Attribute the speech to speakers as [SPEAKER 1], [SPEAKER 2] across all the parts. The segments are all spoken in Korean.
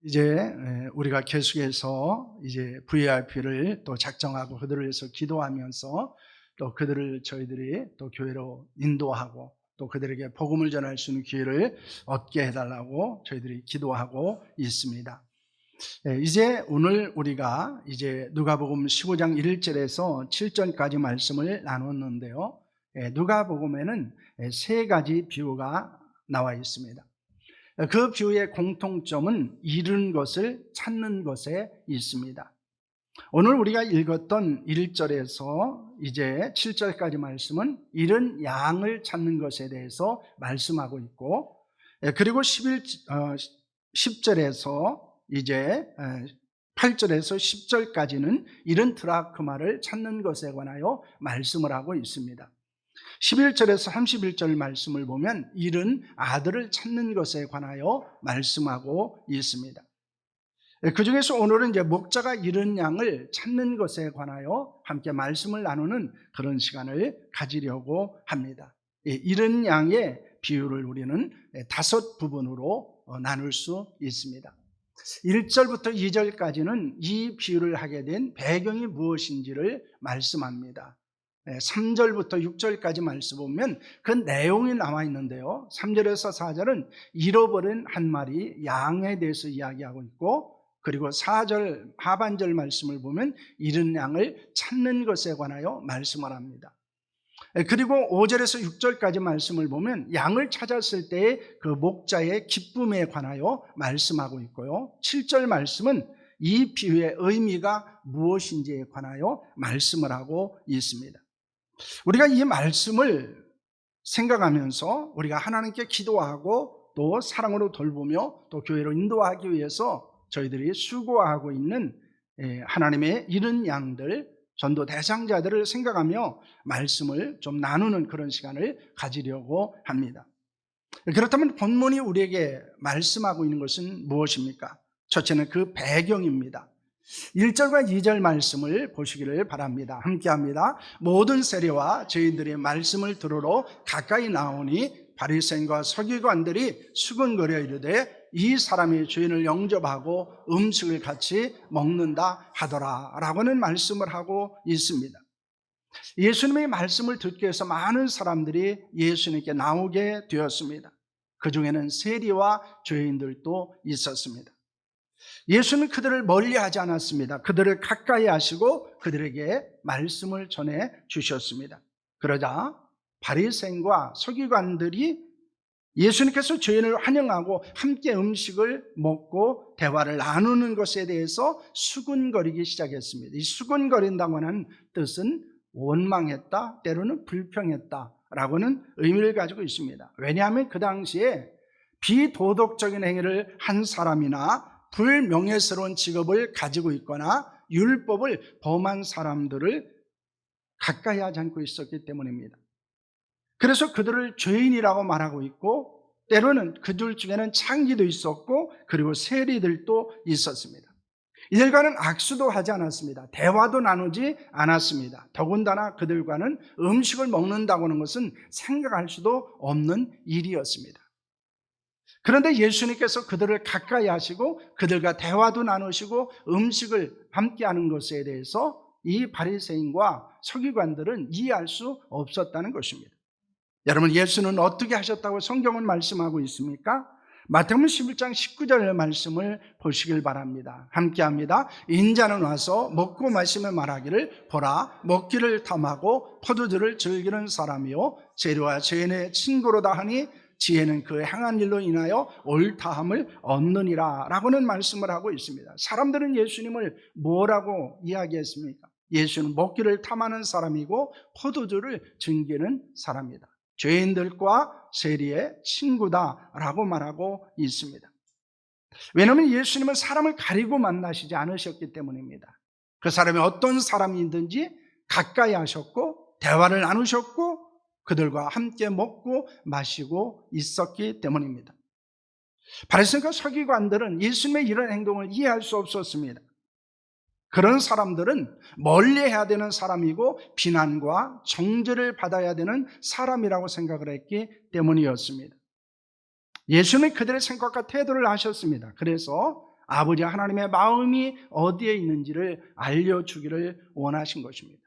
[SPEAKER 1] 이제 우리가 계속해서 이제 VIP를 또 작정하고 그들을 위해서 기도하면서 또 그들을 저희들이 또 교회로 인도하고 또 그들에게 복음을 전할 수 있는 기회를 얻게 해달라고 저희들이 기도하고 있습니다. 이제 오늘 우리가 이제 누가복음 15장 1절에서 7절까지 말씀을 나눴는데요. 누가복음에는 세 가지 비유가 나와 있습니다. 그 비유의 공통점은 잃은 것을 찾는 것에 있습니다. 오늘 우리가 읽었던 1절에서 이제 7절까지 말씀은 잃은 양을 찾는 것에 대해서 말씀하고 있고, 그리고 10절에서 이제 8절에서 10절까지는 잃은 드라크마를 찾는 것에 관하여 말씀을 하고 있습니다. 11절에서 31절 말씀을 보면 잃은 아들을 찾는 것에 관하여 말씀하고 있습니다. 그 중에서 오늘은 이제 목자가 잃은 양을 찾는 것에 관하여 함께 말씀을 나누는 그런 시간을 가지려고 합니다. 잃은 양의 비유를 우리는 5 부분으로 나눌 수 있습니다. 1절부터 2절까지는 이 비유를 하게 된 배경이 무엇인지를 말씀합니다. 3절부터 6절까지 말씀 보면 그 내용이 나와 있는데요. 3절에서 4절은 잃어버린 한 마리 양에 대해서 이야기하고 있고, 그리고 4절 하반절 말씀을 보면 잃은 양을 찾는 것에 관하여 말씀을 합니다. 그리고 5절에서 6절까지 말씀을 보면 양을 찾았을 때의 그 목자의 기쁨에 관하여 말씀하고 있고요. 7절 말씀은 이 비유의 의미가 무엇인지에 관하여 말씀을 하고 있습니다. 우리가 이 말씀을 생각하면서 우리가 하나님께 기도하고 또 사랑으로 돌보며 또 교회로 인도하기 위해서 저희들이 수고하고 있는 하나님의 잃은 양들, 전도 대상자들을 생각하며 말씀을 좀 나누는 그런 시간을 가지려고 합니다. 그렇다면 본문이 우리에게 말씀하고 있는 것은 무엇입니까? 첫째는 그 배경입니다. 1절과 2절 말씀을 보시기를 바랍니다. 함께합니다. 모든 세리와 저희들의 말씀을 들으러 가까이 나오니 바리새인과 서기관들이 수군거려 이르되 이 사람이 죄인을 영접하고 음식을 같이 먹는다 하더라 라고는 말씀을 하고 있습니다. 예수님의 말씀을 듣기 위해서 많은 사람들이 예수님께 나오게 되었습니다. 그 중에는 세리와 죄인들도 있었습니다. 예수는 그들을 멀리하지 않았습니다. 그들을 가까이 하시고 그들에게 말씀을 전해 주셨습니다. 그러자 바리새인과 서기관들이 예수님께서 죄인을 환영하고 함께 음식을 먹고 대화를 나누는 것에 대해서 수군거리기 시작했습니다. 이 수군거린다고 하는 뜻은 원망했다, 때로는 불평했다라고는 의미를 가지고 있습니다. 왜냐하면 그 당시에 비도덕적인 행위를 한 사람이나 불명예스러운 직업을 가지고 있거나 율법을 범한 사람들을 가까이 하지 않고 있었기 때문입니다. 그래서 그들을 죄인이라고 말하고 있고, 때로는 그들 중에는 창기도 있었고, 그리고 세리들도 있었습니다. 이들과는 악수도 하지 않았습니다. 대화도 나누지 않았습니다. 더군다나 그들과는 음식을 먹는다고 하는 것은 생각할 수도 없는 일이었습니다. 그런데 예수님께서 그들을 가까이 하시고 그들과 대화도 나누시고 음식을 함께 하는 것에 대해서 이 바리새인과 서기관들은 이해할 수 없었다는 것입니다. 여러분, 예수는 어떻게 하셨다고 성경은 말씀하고 있습니까? 마태복음 11장 19절의 말씀을 보시길 바랍니다. 함께합니다. 인자는 와서 먹고 마시며 말하기를 보라, 먹기를 탐하고 포도주를 즐기는 사람이요 세리와 죄인의 친구로다 하니 지혜는 그 행한 일로 인하여 옳다함을 얻느니라 라고는 말씀을 하고 있습니다. 사람들은 예수님을 뭐라고 이야기했습니까? 예수는 먹기를 탐하는 사람이고 포도주를 즐기는 사람이다. 죄인들과 세리의 친구다라고 말하고 있습니다. 왜냐하면 예수님은 사람을 가리고 만나시지 않으셨기 때문입니다. 그 사람이 어떤 사람이든지 가까이 하셨고 대화를 나누셨고 그들과 함께 먹고 마시고 있었기 때문입니다. 바리새인과 서기관들은 예수님의 이런 행동을 이해할 수 없었습니다. 그런 사람들은 멀리해야 되는 사람이고 비난과 정죄를 받아야 되는 사람이라고 생각을 했기 때문이었습니다. 예수님은 그들의 생각과 태도를 아셨습니다. 그래서 아버지 하나님의 마음이 어디에 있는지를 알려주기를 원하신 것입니다.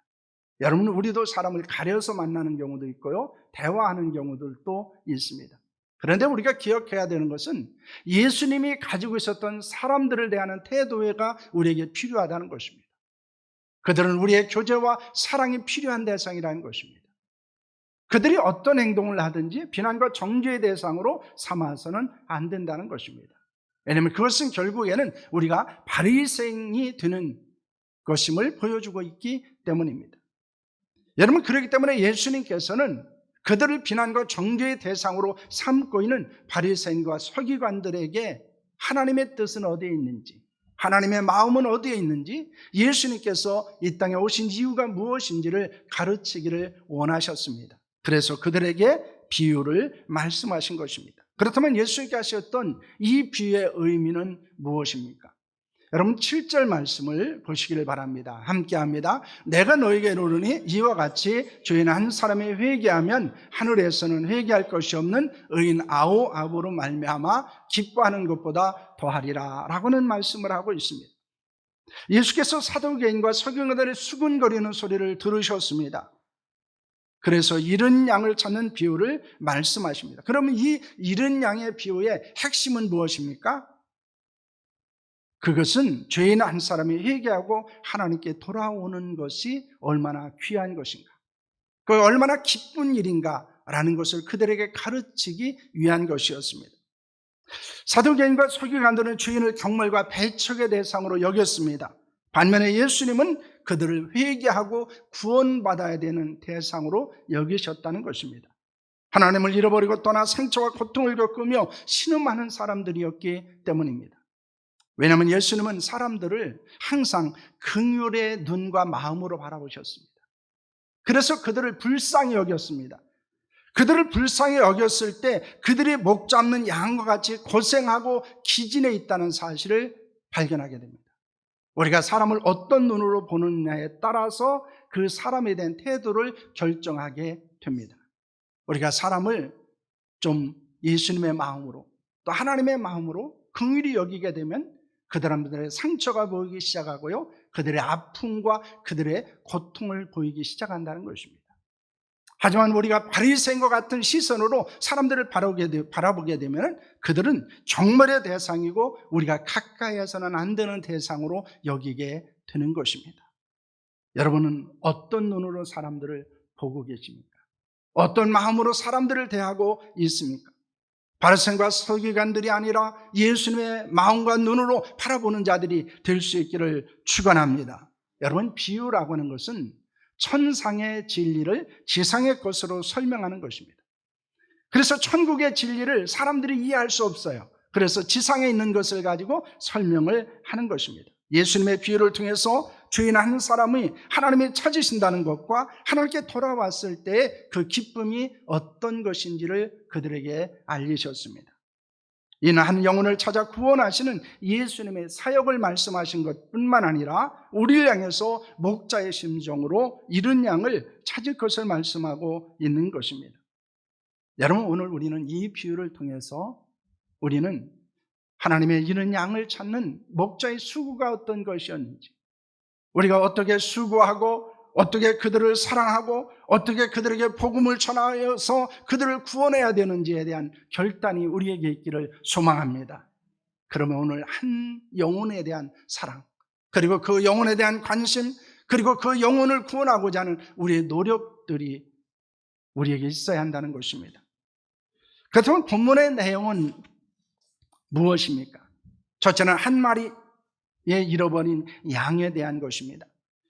[SPEAKER 1] 여러분, 우리도 사람을 가려서 만나는 경우도 있고요, 대화하는 경우들도 있습니다. 그런데 우리가 기억해야 되는 것은 예수님이 가지고 있었던 사람들을 대하는 태도가 우리에게 필요하다는 것입니다. 그들은 우리의 교제와 사랑이 필요한 대상이라는 것입니다. 그들이 어떤 행동을 하든지 비난과 정죄의 대상으로 삼아서는 안 된다는 것입니다. 왜냐하면 그것은 결국에는 우리가 바리새인이 되는 것임을 보여주고 있기 때문입니다. 여러분, 그렇기 때문에 예수님께서는 그들을 비난과 정죄의 대상으로 삼고 있는 바리새인과 서기관들에게 하나님의 뜻은 어디에 있는지, 하나님의 마음은 어디에 있는지, 예수님께서 이 땅에 오신 이유가 무엇인지를 가르치기를 원하셨습니다. 그래서 그들에게 비유를 말씀하신 것입니다. 그렇다면 예수님께 하셨던 이 비유의 의미는 무엇입니까? 여러분, 7절 말씀을 보시기를 바랍니다. 함께 합니다. 내가 너에게 이르노니 이와 같이 주인 한 사람이 회개하면 하늘에서는 회개할 것이 없는 의인 아홉으로 말미암아 기뻐하는 것보다 더하리라 라고는 말씀을 하고 있습니다. 예수께서 사두개인과 서기관들의 수군거리는 소리를 들으셨습니다. 그래서 잃은 양을 찾는 비유를 말씀하십니다. 그러면 이 잃은 양의 비유의 핵심은 무엇입니까? 그것은 죄인 한 사람이 회개하고 하나님께 돌아오는 것이 얼마나 귀한 것인가, 그 얼마나 기쁜 일인가라는 것을 그들에게 가르치기 위한 것이었습니다. 사두개인과 서기관들은 죄인을 경멸과 배척의 대상으로 여겼습니다. 반면에 예수님은 그들을 회개하고 구원받아야 되는 대상으로 여기셨다는 것입니다. 하나님을 잃어버리고 떠나 상처와 고통을 겪으며 신음하는 사람들이었기 때문입니다. 왜냐하면 예수님은 사람들을 항상 긍휼의 눈과 마음으로 바라보셨습니다. 그래서 그들을 불쌍히 여겼습니다. 그들을 불쌍히 여겼을 때 그들이 목 잡는 양과 같이 고생하고 기진해 있다는 사실을 발견하게 됩니다. 우리가 사람을 어떤 눈으로 보느냐에 따라서 그 사람에 대한 태도를 결정하게 됩니다. 우리가 사람을 좀 예수님의 마음으로 또 하나님의 마음으로 긍휼히 여기게 되면 그 사람들의 상처가 보이기 시작하고요, 그들의 아픔과 그들의 고통을 보이기 시작한다는 것입니다. 하지만 우리가 바리새인과 같은 시선으로 사람들을 바라보게 되면 그들은 정멸의 대상이고 우리가 가까이 해서는 안 되는 대상으로 여기게 되는 것입니다. 여러분은 어떤 눈으로 사람들을 보고 계십니까? 어떤 마음으로 사람들을 대하고 있습니까? 바리새인과 서기관들이 아니라 예수님의 마음과 눈으로 바라보는 자들이 될 수 있기를 축원합니다. 여러분, 비유라고 하는 것은 천상의 진리를 지상의 것으로 설명하는 것입니다. 그래서 천국의 진리를 사람들이 이해할 수 없어요. 그래서 지상에 있는 것을 가지고 설명을 하는 것입니다. 예수님의 비유를 통해서 죄인 한 사람이 하나님이 찾으신다는 것과 하나님께 돌아왔을 때 그 기쁨이 어떤 것인지를 그들에게 알리셨습니다. 이는 한 영혼을 찾아 구원하시는 예수님의 사역을 말씀하신 것뿐만 아니라 우리를 향해서 목자의 심정으로 잃은 양을 찾을 것을 말씀하고 있는 것입니다. 여러분, 오늘 우리는 이 비유를 통해서 우리는 하나님의 잃은 양을 찾는 목자의 수고가 어떤 것이었는지, 우리가 어떻게 수고하고 어떻게 그들을 사랑하고 어떻게 그들에게 복음을 전하여서 그들을 구원해야 되는지에 대한 결단이 우리에게 있기를 소망합니다. 그러면 오늘 한 영혼에 대한 사랑, 그리고 그 영혼에 대한 관심, 그리고 그 영혼을 구원하고자 하는 우리의 노력들이 우리에게 있어야 한다는 것입니다. 그렇다면 본문의 내용은 무엇입니까? 첫째는 한 마리의 잃어버린 양에 대한 것입니다.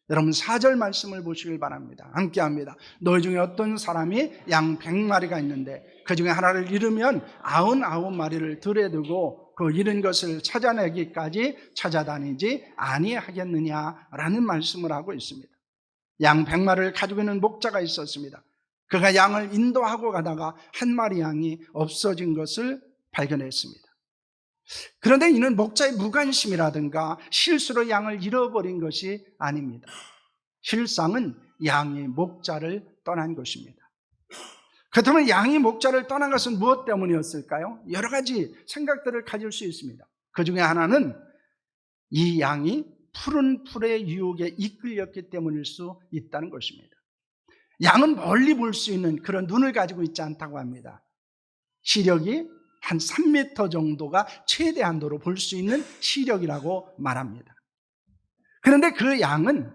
[SPEAKER 1] 여러분, 4절 말씀을 보시길 바랍니다. 함께 합니다. 너희 중에 어떤 사람이 양 100마리가 있는데 그 중에 하나를 잃으면 99마리를 들에 두고 그 잃은 것을 찾아내기까지 찾아다니지 아니하겠느냐라는 말씀을 하고 있습니다. 양 100마리를 가지고 있는 목자가 있었습니다. 그가 양을 인도하고 가다가 한 마리 양이 없어진 것을 발견했습니다. 그런데 이는 목자의 무관심이라든가 실수로 양을 잃어버린 것이 아닙니다. 실상은 양이 목자를 떠난 것입니다. 그렇다면 양이 목자를 떠난 것은 무엇 때문이었을까요? 여러 가지 생각들을 가질 수 있습니다. 그 중에 하나는 이 양이 푸른 풀의 유혹에 이끌렸기 때문일 수 있다는 것입니다. 양은 멀리 볼 수 있는 그런 눈을 가지고 있지 않다고 합니다. 시력이 한 3m 정도가 최대한도로 볼 수 있는 시력이라고 말합니다. 그런데 그 양은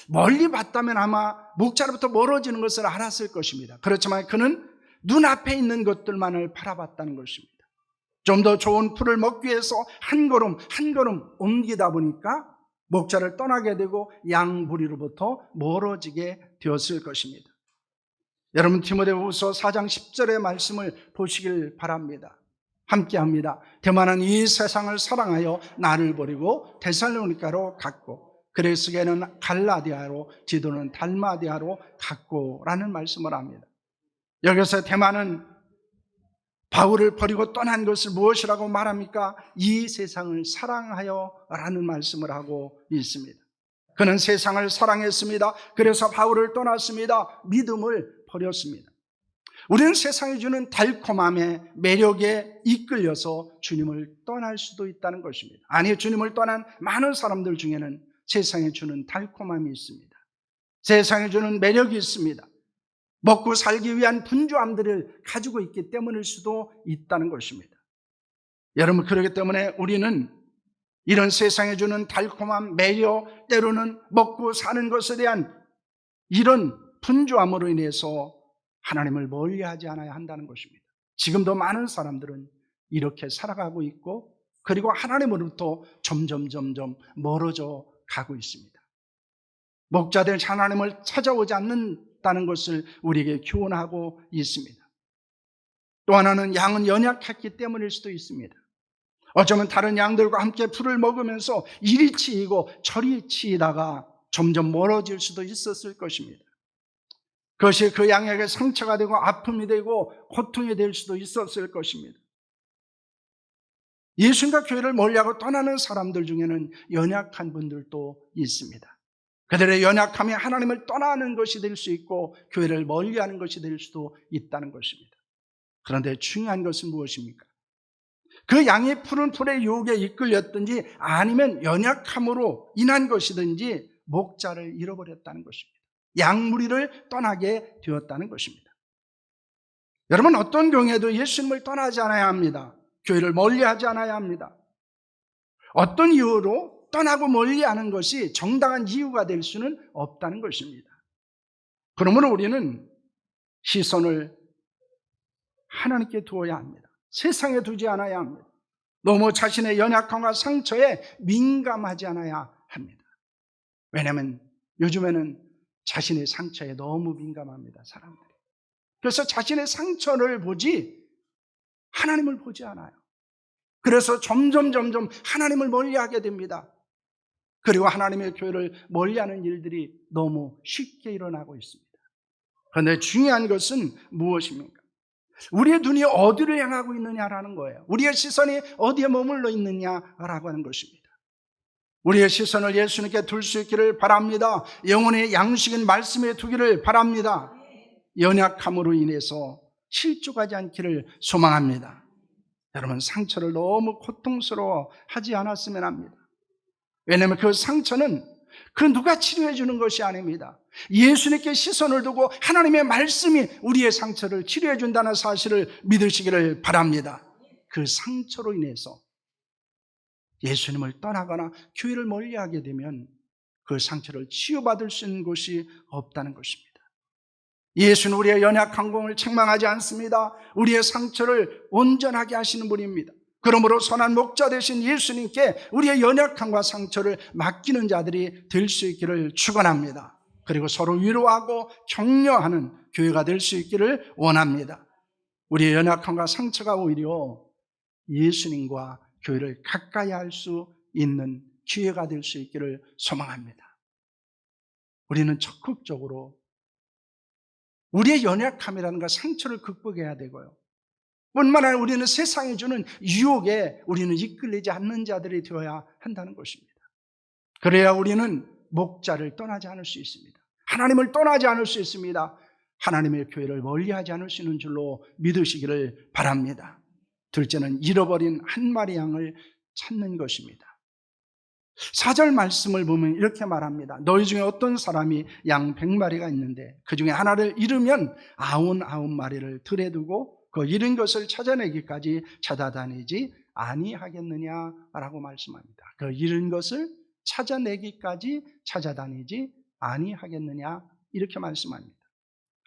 [SPEAKER 1] 멀리 봤다면 아마 목자로부터 멀어지는 것을 알았을 것입니다. 그렇지만 그는 눈앞에 있는 것들만을 바라봤다는 것입니다. 좀 더 좋은 풀을 먹기 위해서 한 걸음 한 걸음 옮기다 보니까 목자를 떠나게 되고 양 무리로부터 멀어지게 되었을 것입니다. 여러분, 디모데후서 4장 10절의 말씀을 보시길 바랍니다. 함께합니다. 대만은 이 세상을 사랑하여 나를 버리고 데살로니가로 갔고 그레스게는 갈라디아로, 디도는 달마디아로 갔고 라는 말씀을 합니다. 여기서 대만은 바울을 버리고 떠난 것을 무엇이라고 말합니까? 이 세상을 사랑하여 라는 말씀을 하고 있습니다. 그는 세상을 사랑했습니다. 그래서 바울을 떠났습니다. 믿음을 버렸습니다. 우리는 세상이 주는 달콤함의 매력에 이끌려서 주님을 떠날 수도 있다는 것입니다. 아니, 주님을 떠난 많은 사람들 중에는 세상이 주는 달콤함이 있습니다. 세상이 주는 매력이 있습니다. 먹고 살기 위한 분주함들을 가지고 있기 때문일 수도 있다는 것입니다. 여러분, 그렇기 때문에 우리는 이런 세상에 주는 달콤한 매력, 때로는 먹고 사는 것에 대한 이런 분주함으로 인해서 하나님을 멀리하지 않아야 한다는 것입니다. 지금도 많은 사람들은 이렇게 살아가고 있고 그리고 하나님으로부터 점점 멀어져 가고 있습니다. 목자들 하나님을 찾아오지 않는다는 것을 우리에게 교훈하고 있습니다. 또 하나는 양은 연약했기 때문일 수도 있습니다. 어쩌면 다른 양들과 함께 풀을 먹으면서 이리 치이고 저리 치이다가 점점 멀어질 수도 있었을 것입니다. 그것이 그 양에게 상처가 되고 아픔이 되고 고통이 될 수도 있었을 것입니다. 예수님과 교회를 멀리하고 떠나는 사람들 중에는 연약한 분들도 있습니다. 그들의 연약함이 하나님을 떠나는 것이 될 수 있고 교회를 멀리하는 것이 될 수도 있다는 것입니다. 그런데 중요한 것은 무엇입니까? 그 양이 푸른 풀의 유혹에 이끌렸든지 아니면 연약함으로 인한 것이든지 목자를 잃어버렸다는 것입니다. 양무리를 떠나게 되었다는 것입니다. 여러분, 어떤 경우에도 예수님을 떠나지 않아야 합니다. 교회를 멀리하지 않아야 합니다. 어떤 이유로 떠나고 멀리하는 것이 정당한 이유가 될 수는 없다는 것입니다. 그러므로 우리는 시선을 하나님께 두어야 합니다. 세상에 두지 않아야 합니다. 너무 자신의 연약함과 상처에 민감하지 않아야 합니다. 왜냐하면 요즘에는 자신의 상처에 너무 민감합니다, 사람들이. 그래서 자신의 상처를 보지 하나님을 보지 않아요. 그래서 점점 하나님을 멀리하게 됩니다. 그리고 하나님의 교회를 멀리하는 일들이 너무 쉽게 일어나고 있습니다. 그런데 중요한 것은 무엇입니까? 우리의 눈이 어디를 향하고 있느냐라는 거예요. 우리의 시선이 어디에 머물러 있느냐라고 하는 것입니다. 우리의 시선을 예수님께 둘 수 있기를 바랍니다. 영혼의 양식인 말씀에 두기를 바랍니다. 연약함으로 인해서 실족하지 않기를 소망합니다. 여러분, 상처를 너무 고통스러워 하지 않았으면 합니다. 왜냐하면 그 상처는 그 누가 치료해 주는 것이 아닙니다. 예수님께 시선을 두고 하나님의 말씀이 우리의 상처를 치료해 준다는 사실을 믿으시기를 바랍니다. 그 상처로 인해서 예수님을 떠나거나 교회를 멀리하게 되면 그 상처를 치유받을 수 있는 곳이 없다는 것입니다. 예수는 우리의 연약한 공을 책망하지 않습니다. 우리의 상처를 온전하게 하시는 분입니다. 그러므로 선한 목자 되신 예수님께 우리의 연약함과 상처를 맡기는 자들이 될 수 있기를 축원합니다. 그리고 서로 위로하고 격려하는 교회가 될 수 있기를 원합니다. 우리의 연약함과 상처가 오히려 예수님과 교회를 가까이 할 수 있는 기회가 될 수 있기를 소망합니다. 우리는 적극적으로 우리의 연약함이라는 것, 상처를 극복해야 되고요. 뿐만 아니라 우리는 세상이 주는 유혹에 우리는 이끌리지 않는 자들이 되어야 한다는 것입니다. 그래야 우리는 목자를 떠나지 않을 수 있습니다. 하나님을 떠나지 않을 수 있습니다. 하나님의 교회를 멀리하지 않을 수 있는 줄로 믿으시기를 바랍니다. 둘째는 잃어버린 한 마리 양을 찾는 것입니다. 4절 말씀을 보면 이렇게 말합니다. 너희 중에 어떤 사람이 양 100마리가 있는데 그 중에 하나를 잃으면 99마리를 들에 두고 그 잃은 것을 찾아내기까지 찾아다니지 아니하겠느냐라고 말씀합니다. 그 잃은 것을 찾아내기까지 찾아다니지 아니하겠느냐 이렇게 말씀합니다.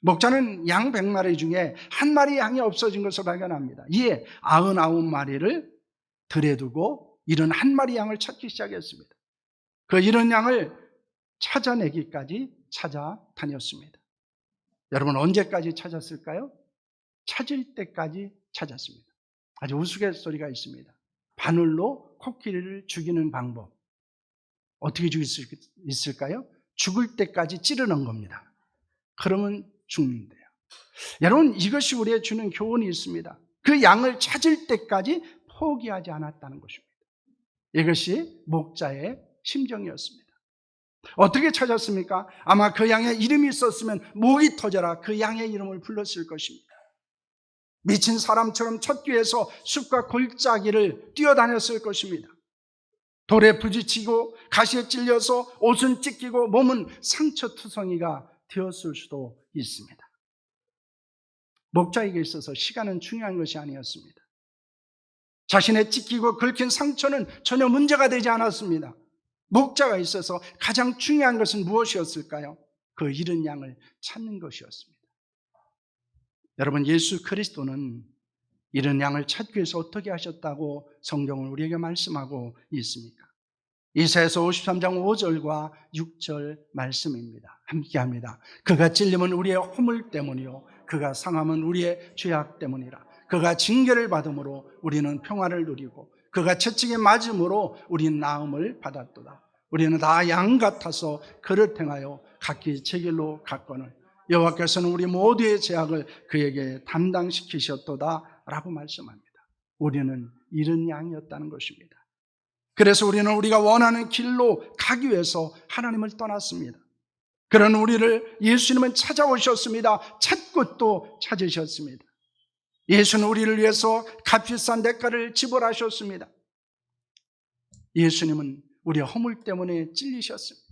[SPEAKER 1] 목자는 양 100마리 중에 한 마리 양이 없어진 것을 발견합니다. 이에 99마리를 들에 두고 잃은 한 마리 양을 찾기 시작했습니다. 그 잃은 양을 찾아내기까지 찾아다녔습니다. 여러분 언제까지 찾았을까요? 찾을 때까지 찾았습니다. 아주 우스갯소리가 있습니다. 바늘로 코끼리를 죽이는 방법. 어떻게 죽일 수 있을까요? 죽을 때까지 찌르는 겁니다. 그러면 죽는데요. 여러분 이것이 우리에게 주는 교훈이 있습니다. 그 양을 찾을 때까지 포기하지 않았다는 것입니다. 이것이 목자의 심정이었습니다. 어떻게 찾았습니까? 아마 그 양의 이름이 있었으면 목이 터져라 그 양의 이름을 불렀을 것입니다. 미친 사람처럼 첫 귀에서 숲과 골짜기를 뛰어다녔을 것입니다. 돌에 부딪히고 가시에 찔려서 옷은 찢기고 몸은 상처투성이가 되었을 수도 있습니다. 목자에게 있어서 시간은 중요한 것이 아니었습니다. 자신의 찢기고 긁힌 상처는 전혀 문제가 되지 않았습니다. 목자가 있어서 가장 중요한 것은 무엇이었을까요? 그 잃은 양을 찾는 것이었습니다. 여러분 예수 그리스도는 잃은 양을 찾기 위해서 어떻게 하셨다고 성경은 우리에게 말씀하고 있습니까? 이사야서 53장 5절과 6절 말씀입니다. 함께합니다. 그가 찔림은 우리의 허물 때문이요 그가 상함은 우리의 죄악 때문이라. 그가 징계를 받음으로 우리는 평화를 누리고 그가 채찍에 맞음으로 우리는 나음을 받았도다. 우리는 다 양 같아서 그를 행하여 각기 제 길로 갔거늘 여호와께서는 우리 모두의 죄악을 그에게 담당시키셨도다 라고 말씀합니다. 우리는 잃은 양이었다는 것입니다. 그래서 우리는 우리가 원하는 길로 가기 위해서 하나님을 떠났습니다. 그런 우리를 예수님은 찾아오셨습니다. 찾고 또 찾으셨습니다. 예수는 우리를 위해서 값비싼 대가를 지불하셨습니다. 예수님은 우리의 허물 때문에 찔리셨습니다.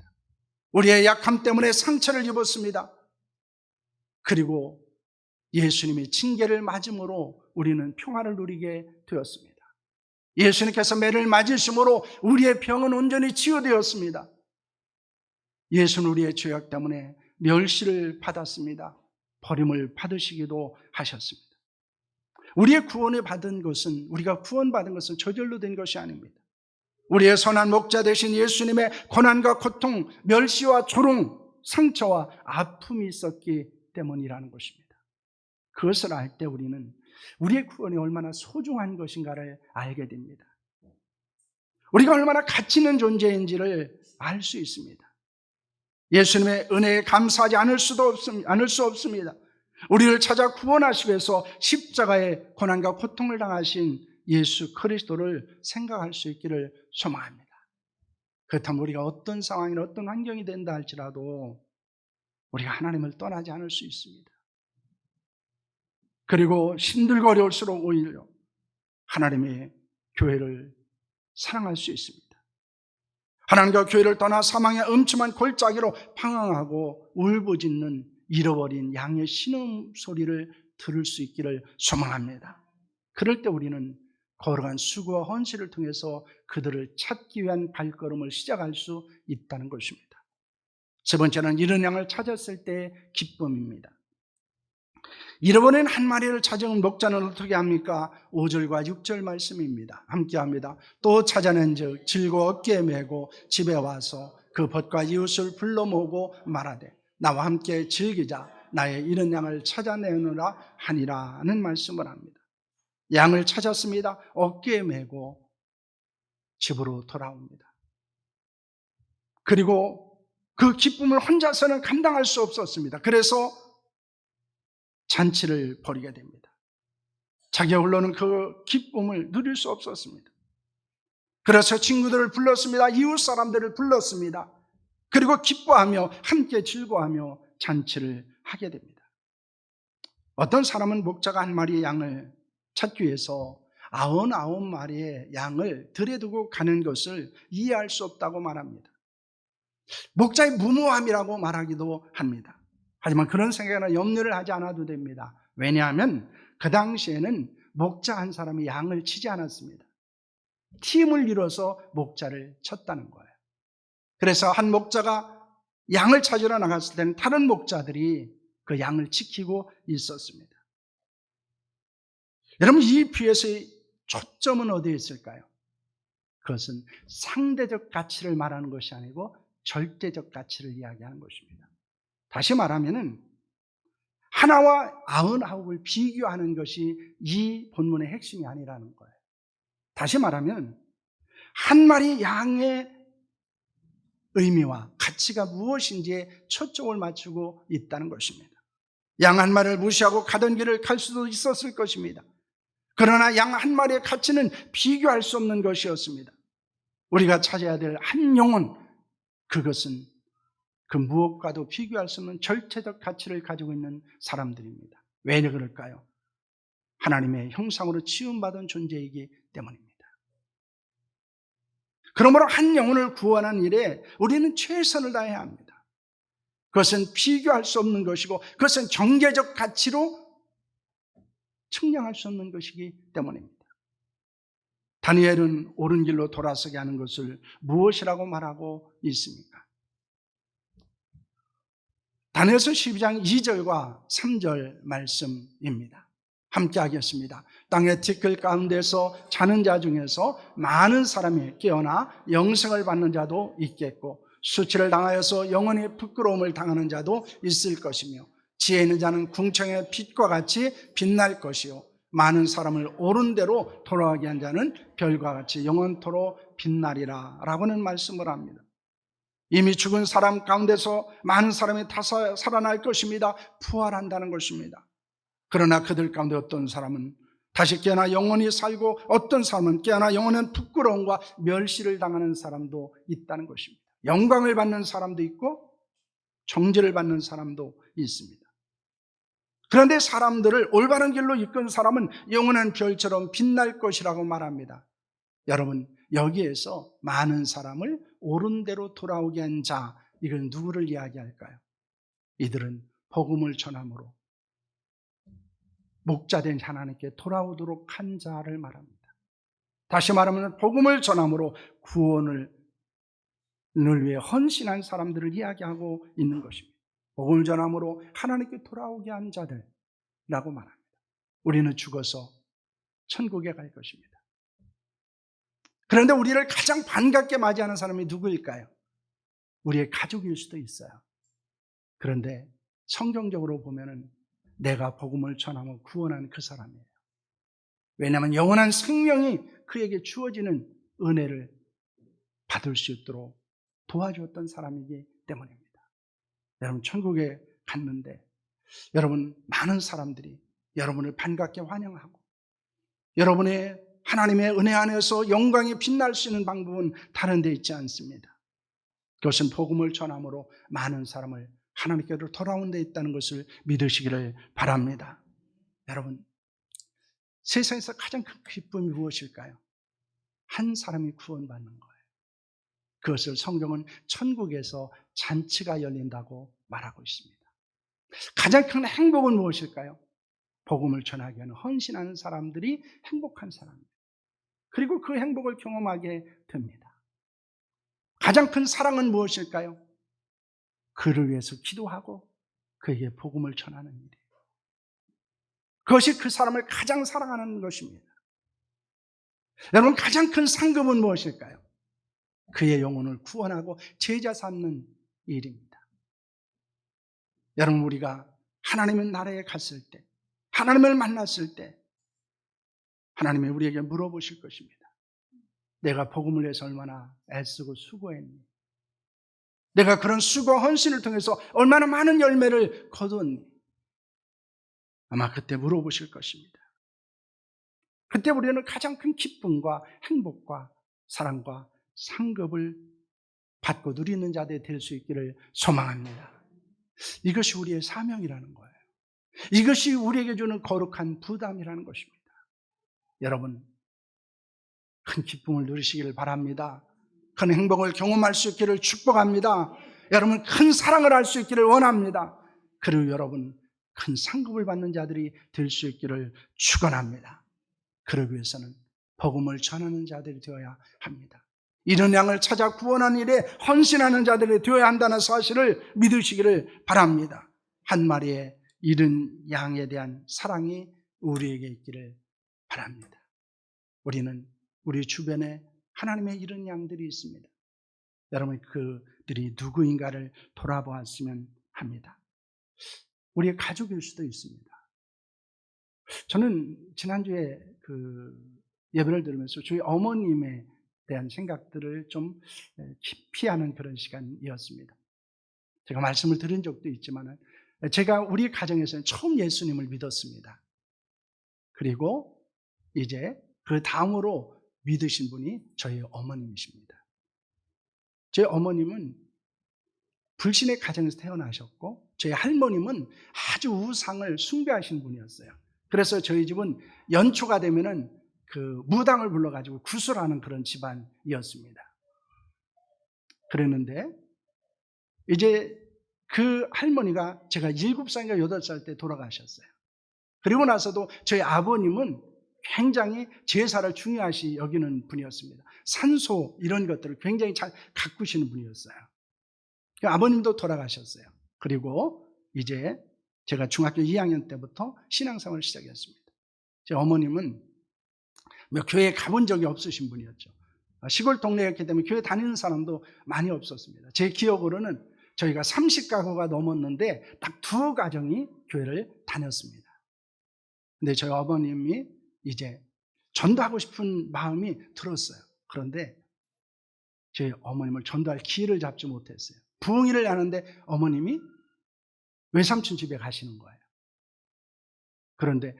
[SPEAKER 1] 우리의 약함 때문에 상처를 입었습니다. 그리고 예수님이 징계를 맞음으로 우리는 평화를 누리게 되었습니다. 예수님께서 매를 맞으심으로 우리의 병은 온전히 치유되었습니다. 예수는 우리의 죄악 때문에 멸시를 받았습니다. 버림을 받으시기도 하셨습니다. 우리의 구원을 받은 것은 우리가 구원받은 것은 저절로 된 것이 아닙니다. 우리의 선한 목자 되신 예수님의 고난과 고통, 멸시와 조롱, 상처와 아픔이 있었기 때문이라는 것입니다. 그것을 알 때 우리는 우리의 구원이 얼마나 소중한 것인가를 알게 됩니다. 우리가 얼마나 가치 있는 존재인지를 알 수 있습니다. 예수님의 은혜에 감사하지 않을 수 없습니다. 우리를 찾아 구원하시기 위해서 십자가의 고난과 고통을 당하신 예수 그리스도를 생각할 수 있기를 소망합니다. 그렇다면 우리가 어떤 상황이나 어떤 환경이 된다 할지라도 우리가 하나님을 떠나지 않을 수 있습니다. 그리고 힘들고 어려울수록 오히려 하나님의 교회를 사랑할 수 있습니다. 하나님과 교회를 떠나 사망의 음침한 골짜기로 방황하고 울부짖는 잃어버린 양의 신음소리를 들을 수 있기를 소망합니다. 그럴 때 우리는 걸어간 수고와 헌신을 통해서 그들을 찾기 위한 발걸음을 시작할 수 있다는 것입니다. 세 번째는 잃은 양을 찾았을 때의 기쁨입니다. 잃어버린 한 마리를 찾은 목자는 어떻게 합니까? 5절과 6절 말씀입니다. 함께합니다. 또 찾아낸 즉 질고 어깨에 메고 집에 와서 그 벗과 이웃을 불러 모으고 말하되 나와 함께 즐기자 나의 잃은 양을 찾아내느라 하니라는 말씀을 합니다. 양을 찾았습니다. 어깨에 메고 집으로 돌아옵니다. 그리고 그 기쁨을 혼자서는 감당할 수 없었습니다. 그래서 잔치를 벌이게 됩니다. 자기가 홀로는 그 기쁨을 누릴 수 없었습니다. 그래서 친구들을 불렀습니다. 이웃 사람들을 불렀습니다. 그리고 기뻐하며 함께 즐거워하며 잔치를 하게 됩니다. 어떤 사람은 목자가 한 마리의 양을 찾기 위해서 99마리의 양을 들에 두고 가는 것을 이해할 수 없다고 말합니다. 목자의 무모함이라고 말하기도 합니다. 하지만 그런 생각이나 염려를 하지 않아도 됩니다. 왜냐하면 그 당시에는 목자 한 사람이 양을 치지 않았습니다. 팀을 이뤄서 목자를 쳤다는 거예요. 그래서 한 목자가 양을 찾으러 나갔을 때는 다른 목자들이 그 양을 지키고 있었습니다. 여러분, 이 비유에서의 초점은 어디에 있을까요? 그것은 상대적 가치를 말하는 것이 아니고 절대적 가치를 이야기하는 것입니다. 다시 말하면은 하나와 99을 비교하는 것이 이 본문의 핵심이 아니라는 거예요. 다시 말하면 한 마리 양의 의미와 가치가 무엇인지에 초점을 맞추고 있다는 것입니다. 양 한 마리를 무시하고 가던 길을 갈 수도 있었을 것입니다. 그러나 양 한 마리의 가치는 비교할 수 없는 것이었습니다. 우리가 찾아야 될 한 영혼, 그것은 그 무엇과도 비교할 수 없는 절대적 가치를 가지고 있는 사람들입니다. 왜 그럴까요? 하나님의 형상으로 지음받은 존재이기 때문입니다. 그러므로 한 영혼을 구원하는 일에 우리는 최선을 다해야 합니다. 그것은 비교할 수 없는 것이고 그것은 경계적 가치로 측량할 수 없는 것이기 때문입니다. 다니엘은 옳은 길로 돌아서게 하는 것을 무엇이라고 말하고 있습니까? 다니엘서 12장 2절과 3절 말씀입니다. 함께 하겠습니다. 땅의 티끌 가운데서 자는 자 중에서 많은 사람이 깨어나 영생을 받는 자도 있겠고 수치를 당하여서 영원히 부끄러움을 당하는 자도 있을 것이며 지혜 있는 자는 궁창의 빛과 같이 빛날 것이요 많은 사람을 옳은 대로 돌아가게 한 자는 별과 같이 영원토록 빛나리라 라고는 말씀을 합니다. 이미 죽은 사람 가운데서 많은 사람이 다시 살아날 것입니다. 부활한다는 것입니다. 그러나 그들 가운데 어떤 사람은 다시 깨어나 영원히 살고 어떤 사람은 깨어나 영원한 부끄러움과 멸시를 당하는 사람도 있다는 것입니다. 영광을 받는 사람도 있고 정죄를 받는 사람도 있습니다. 그런데 사람들을 올바른 길로 이끈 사람은 영원한 별처럼 빛날 것이라고 말합니다. 여러분, 여기에서 많은 사람을 옳은 대로 돌아오게 한 자, 이건 누구를 이야기할까요? 이들은 복음을 전함으로 목자된 하나님께 돌아오도록 한 자를 말합니다. 다시 말하면 복음을 전함으로 구원을 위해 헌신한 사람들을 이야기하고 있는 것입니다. 복음을 전함으로 하나님께 돌아오게 한 자들이라고 말합니다. 우리는 죽어서 천국에 갈 것입니다. 그런데 우리를 가장 반갑게 맞이하는 사람이 누구일까요? 우리의 가족일 수도 있어요. 그런데 성경적으로 보면은 내가 복음을 전하며 구원한 그 사람이에요. 왜냐하면 영원한 생명이 그에게 주어지는 은혜를 받을 수 있도록 도와주었던 사람이기 때문입니다. 여러분, 천국에 갔는데 여러분, 많은 사람들이 여러분을 반갑게 환영하고 여러분의 하나님의 은혜 안에서 영광이 빛날 수 있는 방법은 다른 데 있지 않습니다. 그것은 복음을 전함으로 많은 사람을 하나님께로 돌아온 데 있다는 것을 믿으시기를 바랍니다. 여러분, 세상에서 가장 큰 기쁨이 무엇일까요? 한 사람이 구원받는 거예요. 그것을 성경은 천국에서 잔치가 열린다고 말하고 있습니다. 가장 큰 행복은 무엇일까요? 복음을 전하기 위한 헌신하는 사람들이 행복한 사람입니다. 그리고 그 행복을 경험하게 됩니다. 가장 큰 사랑은 무엇일까요? 그를 위해서 기도하고 그에게 복음을 전하는 일이에요. 그것이 그 사람을 가장 사랑하는 것입니다. 여러분, 가장 큰 상급은 무엇일까요? 그의 영혼을 구원하고 제자 삼는 일입니다. 여러분, 우리가 하나님의 나라에 갔을 때, 하나님을 만났을 때 하나님이 우리에게 물어보실 것입니다. 내가 복음을 위해서 얼마나 애쓰고 수고했니? 내가 그런 수고와 헌신을 통해서 얼마나 많은 열매를 거두었니? 아마 그때 물어보실 것입니다. 그때 우리는 가장 큰 기쁨과 행복과 사랑과 상급을 받고 누리는 자들이 될 수 있기를 소망합니다. 이것이 우리의 사명이라는 거예요. 이것이 우리에게 주는 거룩한 부담이라는 것입니다. 여러분, 큰 기쁨을 누리시기를 바랍니다. 큰 행복을 경험할 수 있기를 축복합니다. 여러분 큰 사랑을 할 수 있기를 원합니다. 그리고 여러분 큰 상급을 받는 자들이 될 수 있기를 축원합니다. 그러기 위해서는 복음을 전하는 자들이 되어야 합니다. 이런 양을 찾아 구원하는 일에 헌신하는 자들이 되어야 한다는 사실을 믿으시기를 바랍니다. 한 마리의 이른 양에 대한 사랑이 우리에게 있기를 바랍니다. 우리는 우리 주변에 하나님의 이른 양들이 있습니다. 여러분 그들이 누구인가를 돌아보았으면 합니다. 우리의 가족일 수도 있습니다. 저는 지난주에 예배를 들으면서 저희 어머님에 대한 생각들을 좀 깊이 하는 그런 시간이었습니다. 제가 말씀을 들은 적도 있지만 제가 우리 가정에서는 처음 예수님을 믿었습니다. 그리고 이제 그 다음으로 믿으신 분이 저희 어머님이십니다. 저희 어머님은 불신의 가정에서 태어나셨고 저희 할머님은 아주 우상을 숭배하시는 분이었어요. 그래서 저희 집은 연초가 되면은 무당을 불러가지고 구슬하는 그런 집안이었습니다. 그랬는데 이제 그 할머니가 제가 7살인가 8살 때 돌아가셨어요. 그리고 나서도 저희 아버님은 굉장히 제사를 중요하시 여기는 분이었습니다. 산소 이런 것들을 굉장히 잘 가꾸시는 분이었어요. 아버님도 돌아가셨어요. 그리고 이제 제가 중학교 2학년 때부터 신앙생활을 시작했습니다. 제 어머님은 교회에 가본 적이 없으신 분이었죠. 시골 동네였기 때문에 교회 다니는 사람도 많이 없었습니다. 제 기억으로는 저희가 30가구가 넘었는데 딱 2가정이 교회를 다녔습니다. 근데 저희 어머님이 이제 전도하고 싶은 마음이 들었어요. 그런데 제 어머님을 전도할 기회를 잡지 못했어요. 부흥회를 하는데 어머님이 외삼촌 집에 가시는 거예요. 그런데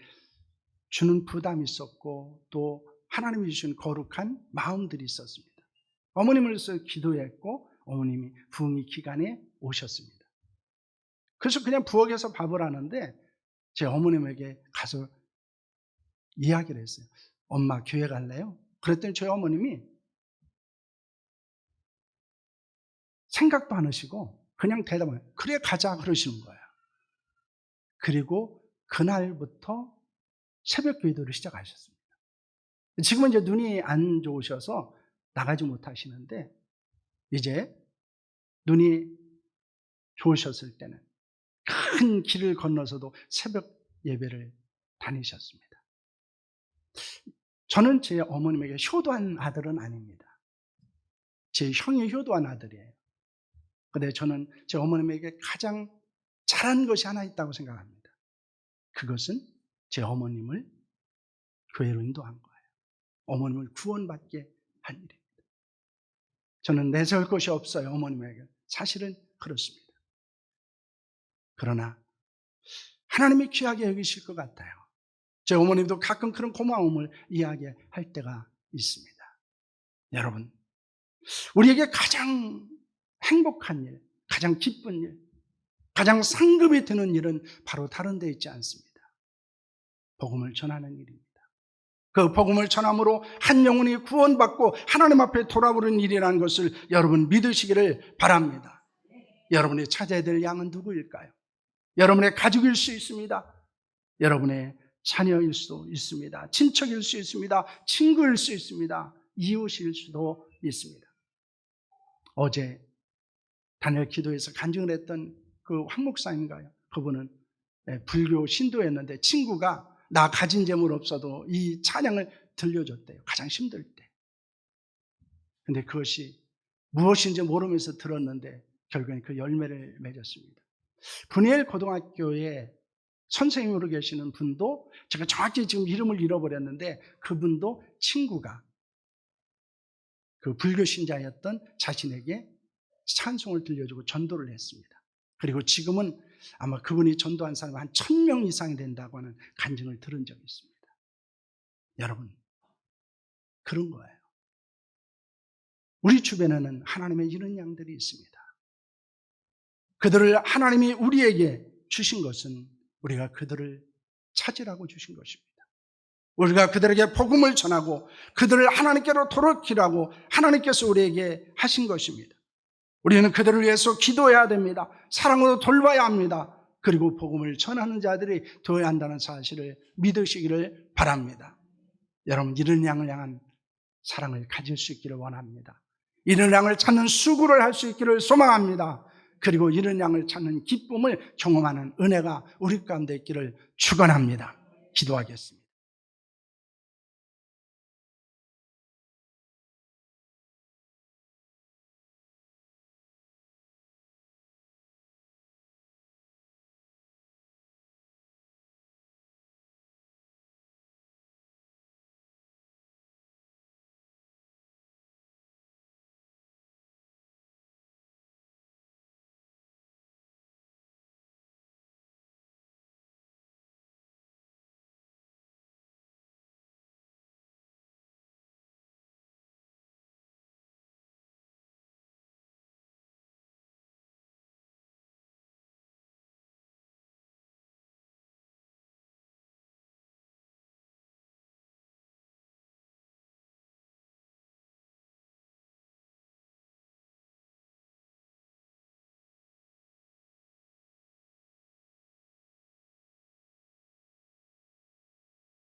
[SPEAKER 1] 주는 부담이 있었고 또 하나님이 주신 거룩한 마음들이 있었습니다. 어머님을 위해서 기도했고 어머님이 부흥회 기간에 오셨습니다. 그래서 그냥 부엌에서 밥을 하는데 제 어머님에게 가서 이야기를 했어요. 엄마 교회 갈래요? 그랬더니 저희 어머님이 생각도 안 하시고 그냥 대답을 해요. 그래 가자 그러시는 거예요. 그리고 그날부터 새벽 기도를 시작하셨습니다. 지금은 이제 눈이 안 좋으셔서 나가지 못하시는데 이제 눈이 좋으셨을 때는 큰 길을 건너서도 새벽 예배를 다니셨습니다. 저는 제 어머님에게 효도한 아들은 아닙니다. 제 형이 효도한 아들이에요. 그런데 저는 제 어머님에게 가장 잘한 것이 하나 있다고 생각합니다. 그것은 제 어머님을 교회로 인도한 거예요. 어머님을 구원받게 한 일입니다. 저는 내세울 것이 없어요. 어머님에게. 사실은 그렇습니다. 그러나 하나님이 귀하게 여기실 것 같아요. 제 어머님도 가끔 그런 고마움을 이야기할 때가 있습니다. 여러분, 우리에게 가장 행복한 일, 가장 기쁜 일, 가장 상급이 드는 일은 바로 다른 데 있지 않습니다. 복음을 전하는 일입니다. 그 복음을 전함으로 한 영혼이 구원받고 하나님 앞에 돌아오는 일이라는 것을 여러분 믿으시기를 바랍니다. 여러분이 찾아야 될 양은 누구일까요? 여러분의 가족일 수 있습니다. 여러분의 자녀일 수도 있습니다. 친척일 수 있습니다. 친구일 수 있습니다. 이웃일 수도 있습니다. 어제 단일 기도에서 간증을 했던 그 황 목사인가요? 그분은 불교 신도였는데 친구가 나 가진 재물 없어도 이 찬양을 들려줬대요. 가장 힘들 때. 근데 그것이 무엇인지 모르면서 들었는데 결국엔 그 열매를 맺었습니다. 분이엘 고등학교에 선생님으로 계시는 분도 제가 정확히 지금 이름을 잃어버렸는데 그분도 친구가 그 불교 신자였던 자신에게 찬송을 들려주고 전도를 했습니다. 그리고 지금은 아마 그분이 전도한 사람이 한 1000명 이상이 된다고 하는 간증을 들은 적이 있습니다. 여러분, 그런 거예요. 우리 주변에는 하나님의 이런 양들이 있습니다. 그들을 하나님이 우리에게 주신 것은 우리가 그들을 찾으라고 주신 것입니다. 우리가 그들에게 복음을 전하고 그들을 하나님께로 돌이키라고 하나님께서 우리에게 하신 것입니다. 우리는 그들을 위해서 기도해야 됩니다. 사랑으로 돌봐야 합니다. 그리고 복음을 전하는 자들이 되어야 한다는 사실을 믿으시기를 바랍니다. 여러분, 이른 양을 향한 사랑을 가질 수 있기를 원합니다. 이른 양을 찾는 수고를 할 수 있기를 소망합니다. 그리고 이른 양을 찾는 기쁨을 경험하는 은혜가 우리 가운데 있기를 축원합니다. 기도하겠습니다.